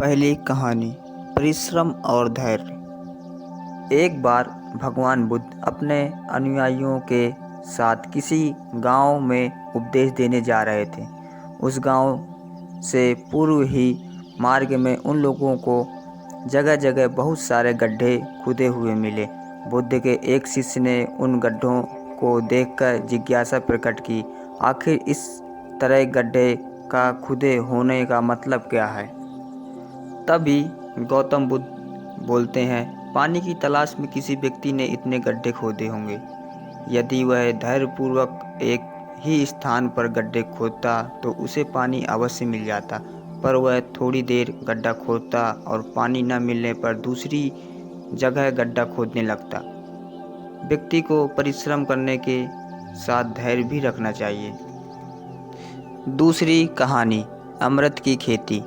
पहली कहानी परिश्रम और धैर्य। एक बार भगवान बुद्ध अपने अनुयायियों के साथ किसी गांव में उपदेश देने जा रहे थे। उस गांव से पूर्व ही मार्ग में उन लोगों को जगह जगह बहुत सारे गड्ढे खुदे हुए मिले। बुद्ध के एक शिष्य ने उन गड्ढों को देखकर जिज्ञासा प्रकट की, आखिर इस तरह गड्ढे का खुदे होने का मतलब क्या है। तभी गौतम बुद्ध बोलते हैं, पानी की तलाश में किसी व्यक्ति ने इतने गड्ढे खोदे होंगे। यदि वह धैर्यपूर्वक एक ही स्थान पर गड्ढे खोदता तो उसे पानी अवश्य मिल जाता, पर वह थोड़ी देर गड्ढा खोदता और पानी न मिलने पर दूसरी जगह गड्ढा खोदने लगता। व्यक्ति को परिश्रम करने के साथ धैर्य भी रखना चाहिए। दूसरी कहानी अमृत की खेती।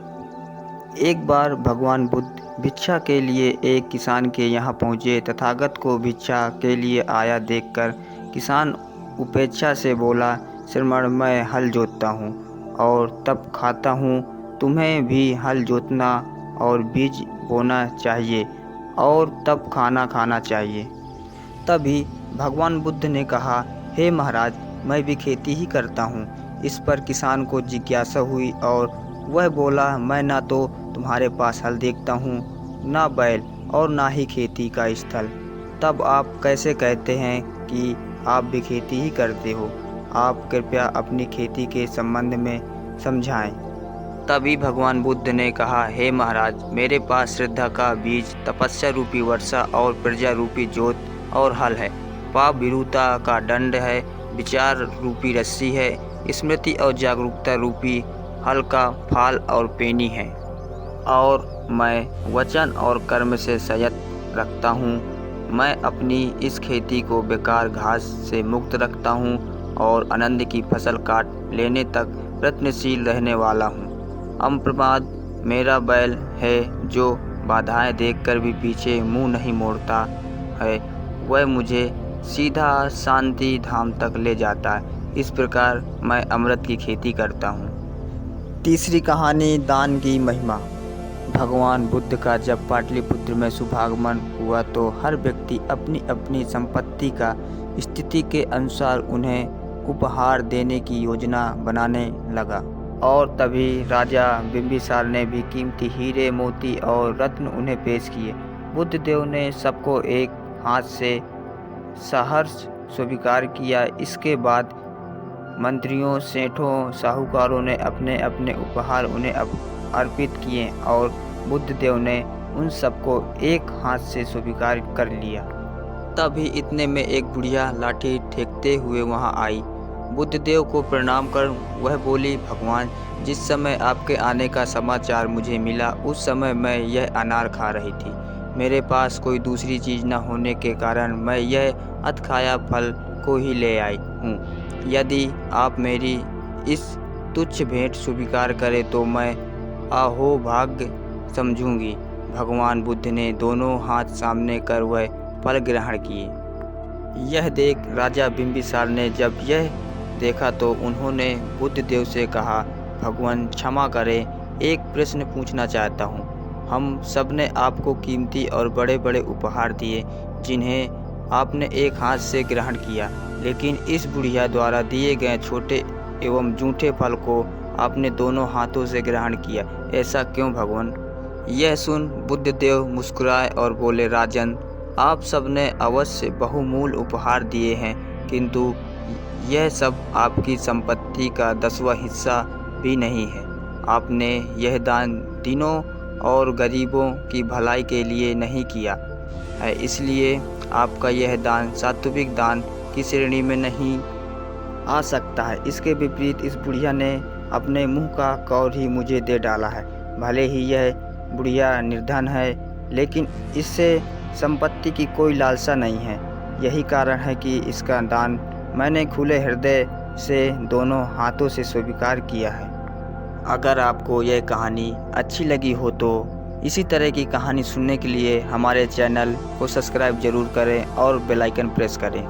एक बार भगवान बुद्ध भिक्षा के लिए एक किसान के यहाँ पहुँचे। तथागत को भिक्षा के लिए आया देखकर किसान उपेक्षा से बोला, श्रीमान, मैं हल जोतता हूँ और तब खाता हूँ, तुम्हें भी हल जोतना और बीज बोना चाहिए और तब खाना खाना चाहिए। तभी भगवान बुद्ध ने कहा, हे महाराज, मैं भी खेती ही करता हूँ। इस पर किसान को जिज्ञासा हुई और वह बोला, मैं ना तो तुम्हारे पास हल देखता हूँ, ना बैल और ना ही खेती का स्थल। तब आप कैसे कहते हैं कि आप भी खेती ही करते हो? आप कृपया अपनी खेती के संबंध में समझाएं। तभी भगवान बुद्ध ने कहा, हे महाराज, मेरे पास श्रद्धा का बीज, तपस्या रूपी वर्षा और प्रजा रूपी जोत और हल है। पाप विरूता का दंड है, विचार रूपी रस्सी है, स्मृति और जागरूकता रूपी हल का फाल और पेनी है। और मैं वचन और कर्म से संयत रखता हूँ। मैं अपनी इस खेती को बेकार घास से मुक्त रखता हूँ और आनंद की फसल काट लेने तक प्रयत्नशील रहने वाला हूँ। अप्रमाद मेरा बैल है जो बाधाएं देखकर भी पीछे मुंह नहीं मोड़ता है। वह मुझे सीधा शांति धाम तक ले जाता है। इस प्रकार मैं अमृत की खेती करता हूँ। तीसरी कहानी दान की महिमा। भगवान बुद्ध का जब पाटलिपुत्र में शुभागमन हुआ तो हर व्यक्ति अपनी अपनी संपत्ति का स्थिति के अनुसार उन्हें उपहार देने की योजना बनाने लगा। और तभी राजा बिंबिसार ने भी कीमती हीरे, मोती और रत्न उन्हें पेश किए। बुद्ध देव ने सबको एक हाथ से सहर्ष स्वीकार किया। इसके बाद मंत्रियों, सेठों, साहूकारों ने अपने अपने उपहार उन्हें अर्पित किए और बुद्ध देव ने उन सबको एक हाथ से स्वीकार कर लिया। तभी इतने में एक बुढ़िया लाठी फेंकते हुए वहां आई। बुद्ध देव को प्रणाम कर वह बोली, भगवान, जिस समय आपके आने का समाचार मुझे मिला उस समय मैं यह अनार खा रही थी। मेरे पास कोई दूसरी चीज़ न होने के कारण मैं यह अधखाया फल को ही ले आई हूँ। यदि आप मेरी इस तुच्छ भेंट स्वीकार करें तो मैं अहोभाग्य समझूंगी। भगवान बुद्ध ने दोनों हाथ सामने कर वह फल ग्रहण किए। यह देख राजा बिंबिसार ने जब यह देखा तो उन्होंने बुद्ध देव से कहा, भगवान क्षमा करें, एक प्रश्न पूछना चाहता हूँ। हम सब ने आपको कीमती और बड़े बड़े उपहार दिए जिन्हें आपने एक हाथ से ग्रहण किया, लेकिन इस बुढ़िया द्वारा दिए गए छोटे एवं जूठे फल को आपने दोनों हाथों से ग्रहण किया। ऐसा क्यों भगवान? यह सुन बुद्ध देव मुस्कुराए और बोले, राजन, आप सब ने अवश्य बहुमूल्य उपहार दिए हैं, किंतु यह सब आपकी संपत्ति का 10वां हिस्सा भी नहीं है। आपने यह दान दीनों और गरीबों की भलाई के लिए नहीं किया है, इसलिए आपका यह दान सात्विक दान की श्रेणी में नहीं आ सकता है। इसके विपरीत इस बुढ़िया ने अपने मुंह का कौर ही मुझे दे डाला है। भले ही यह बुढ़िया निर्धन है, लेकिन इससे संपत्ति की कोई लालसा नहीं है। यही कारण है कि इसका दान मैंने खुले हृदय से दोनों हाथों से स्वीकार किया है। अगर आपको यह कहानी अच्छी लगी हो तो इसी तरह की कहानी सुनने के लिए हमारे चैनल को सब्सक्राइब जरूर करें और बेल आइकन प्रेस करें।